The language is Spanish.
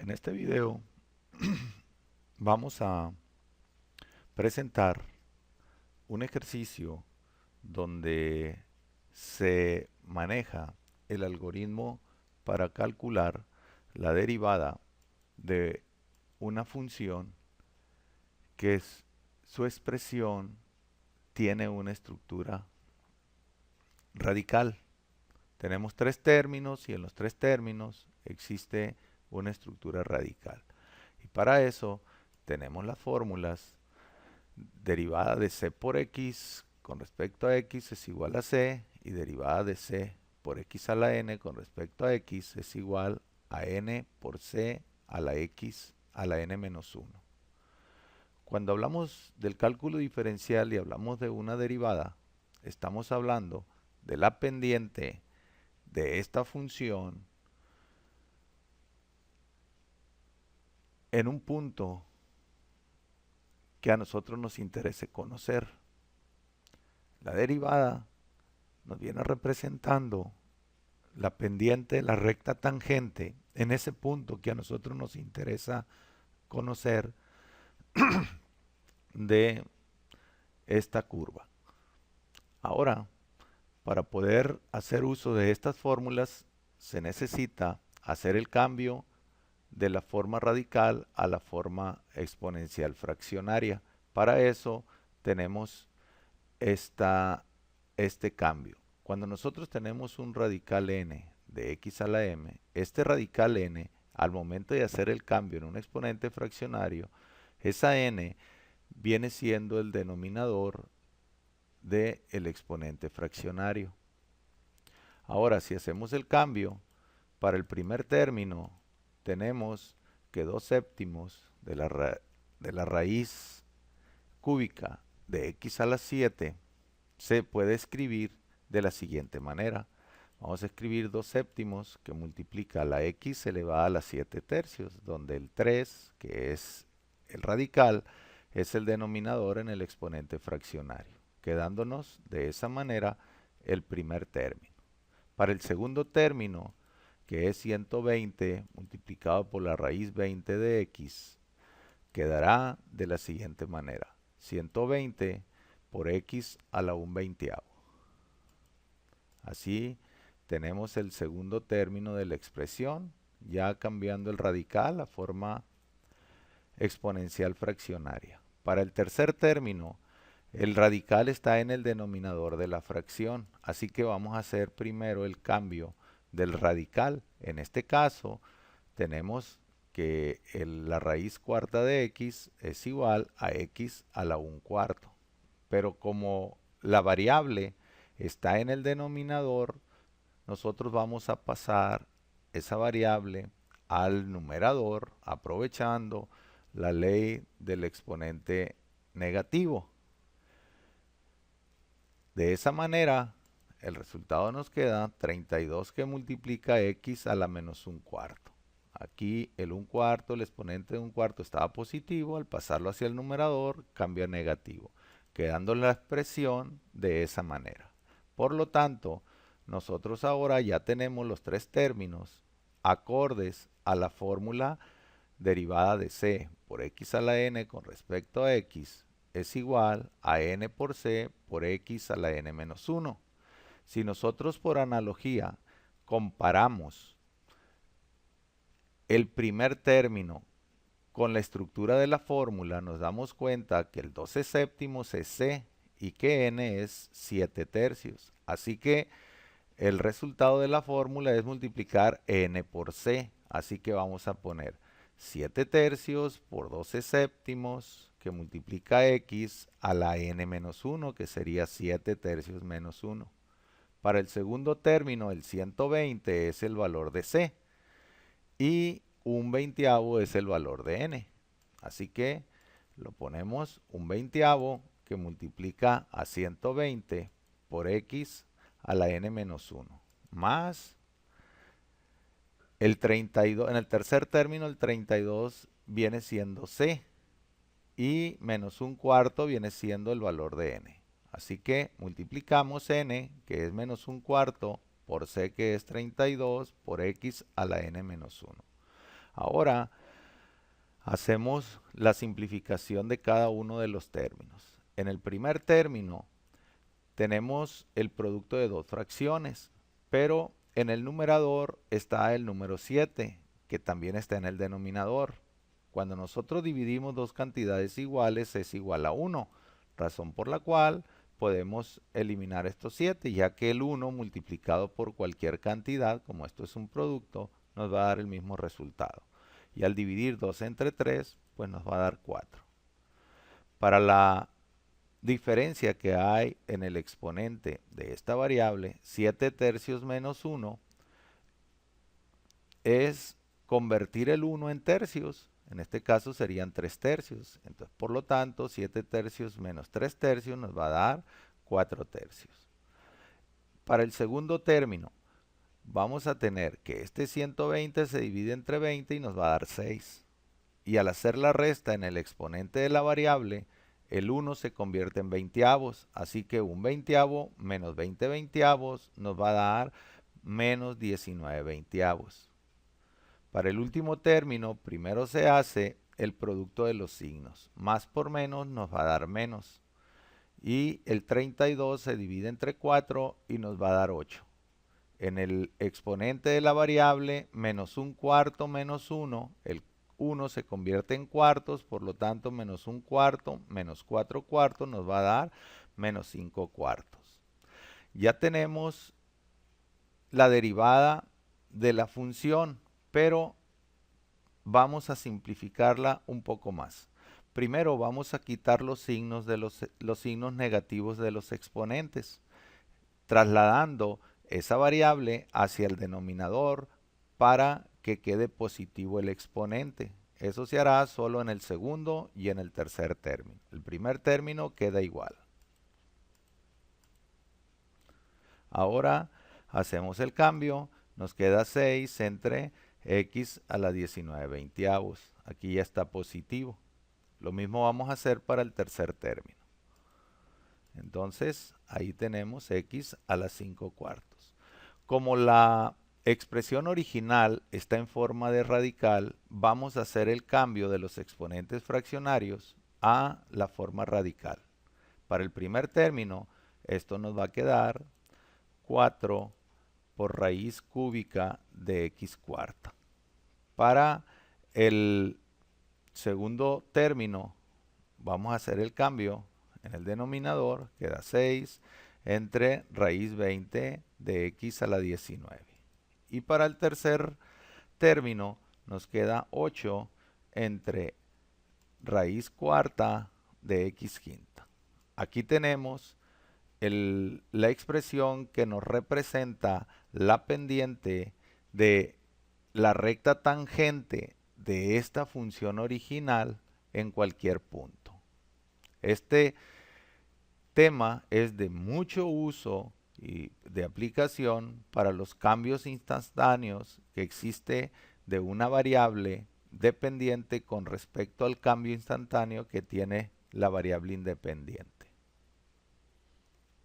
En este video vamos a presentar un ejercicio donde se maneja el algoritmo para calcular la derivada de una función que su expresión tiene una estructura radical. Tenemos tres términos y en los tres términos existe una estructura radical. Y para eso tenemos las fórmulas: derivada de c por x con respecto a x es igual a c, y derivada de c por x a la n con respecto a x es igual a n por c a la x a la n menos 1. Cuando hablamos del cálculo diferencial y hablamos de una derivada, estamos hablando de la pendiente de esta función en un punto que a nosotros nos interese conocer. La derivada nos viene representando la pendiente, la recta tangente, en ese punto que a nosotros nos interesa conocer de esta curva. Ahora, para poder hacer uso de estas fórmulas, se necesita hacer el cambio de la forma radical a la forma exponencial fraccionaria. Para eso tenemos este cambio. Cuando nosotros tenemos un radical n de x a la m, este radical n, al momento de hacer el cambio en un exponente fraccionario, esa n viene siendo el denominador del exponente fraccionario. Ahora, si hacemos el cambio, para el primer término tenemos que 2 séptimos de la raíz cúbica de x a la 7 se puede escribir de la siguiente manera. Vamos a escribir 2 séptimos que multiplica la x elevada a la 7 tercios, donde el 3, que es el radical, es el denominador en el exponente fraccionario, quedándonos de esa manera el primer término. Para el segundo término, que es 120 multiplicado por la raíz 20 de x, quedará de la siguiente manera: 120 por x a la 1/20. Así tenemos el segundo término de la expresión, ya cambiando el radical a forma exponencial fraccionaria. Para el tercer término, el radical está en el denominador de la fracción, así que vamos a hacer primero el cambio del radical. En este caso, tenemos que la raíz cuarta de x es igual a x a la 1/4. Pero como la variable está en el denominador, nosotros vamos a pasar esa variable al numerador, aprovechando la ley del exponente negativo. De esa manera, el resultado nos queda 32 que multiplica x a la menos 1/4. Aquí el 1/4, el exponente de 1/4 estaba positivo, al pasarlo hacia el numerador cambia a negativo, quedando la expresión de esa manera. Por lo tanto, nosotros ahora ya tenemos los tres términos acordes a la fórmula derivada de c por x a la n con respecto a x es igual a n por c por x a la n menos 1. Si nosotros por analogía comparamos el primer término con la estructura de la fórmula, nos damos cuenta que el 12 séptimos es c y que n es 7 tercios. Así que el resultado de la fórmula es multiplicar n por c. Así que vamos a poner 7 tercios por 12 séptimos que multiplica x a la n menos 1, que sería 7 tercios menos 1. Para el segundo término, el 120 es el valor de c y 1/20 es el valor de n. Así que lo ponemos 1/20 que multiplica a 120 por x a la n menos 1, más el 32, en el tercer término el 32 viene siendo c y menos 1/4 viene siendo el valor de n. Así que multiplicamos n, que es menos 1/4, por c, que es 32, por x a la n menos 1. Ahora hacemos la simplificación de cada uno de los términos. En el primer término tenemos el producto de dos fracciones, pero en el numerador está el número 7, que también está en el denominador. Cuando nosotros dividimos dos cantidades iguales es igual a 1, razón por la cual podemos eliminar estos 7, ya que el 1 multiplicado por cualquier cantidad, como esto es un producto, nos va a dar el mismo resultado. Y al dividir 2 entre 3, pues nos va a dar 4. Para la diferencia que hay en el exponente de esta variable, 7 tercios menos 1, es convertir el 1 en tercios. En este caso serían 3 tercios. Entonces, por lo tanto, 7 tercios menos 3 tercios nos va a dar 4 tercios. Para el segundo término, vamos a tener que este 120 se divide entre 20 y nos va a dar 6. Y al hacer la resta en el exponente de la variable, el 1 se convierte en veinteavos, así que un veinteavo menos 20 veinteavos nos va a dar menos 19 veinteavos. Para el último término, primero se hace el producto de los signos. Más por menos nos va a dar menos. Y el 32 se divide entre 4 y nos va a dar 8. En el exponente de la variable, menos un cuarto menos 1, el 1 se convierte en cuartos, por lo tanto menos un cuarto menos 4 cuartos nos va a dar menos 5 cuartos. Ya tenemos la derivada de la función, pero vamos a simplificarla un poco más. Primero vamos a quitar los signos negativos de los exponentes, trasladando esa variable hacia el denominador para que quede positivo el exponente. Eso se hará solo en el segundo y en el tercer término. El primer término queda igual. Ahora hacemos el cambio, nos queda 6 entre x a la 19 veinteavos. Aquí ya está positivo. Lo mismo vamos a hacer para el tercer término. Entonces, ahí tenemos x a la 5 cuartos. Como la expresión original está en forma de radical, vamos a hacer el cambio de los exponentes fraccionarios a la forma radical. Para el primer término, esto nos va a quedar 4 por raíz cúbica de x cuarta. Para el segundo término, vamos a hacer el cambio en el denominador, queda 6 entre raíz 20 de x a la 19. Y para el tercer término nos queda 8 entre raíz cuarta de x quinta. Aquí tenemos la expresión que nos representa la pendiente de la recta tangente de esta función original en cualquier punto. Este tema es de mucho uso y de aplicación para los cambios instantáneos que existe de una variable dependiente con respecto al cambio instantáneo que tiene la variable independiente.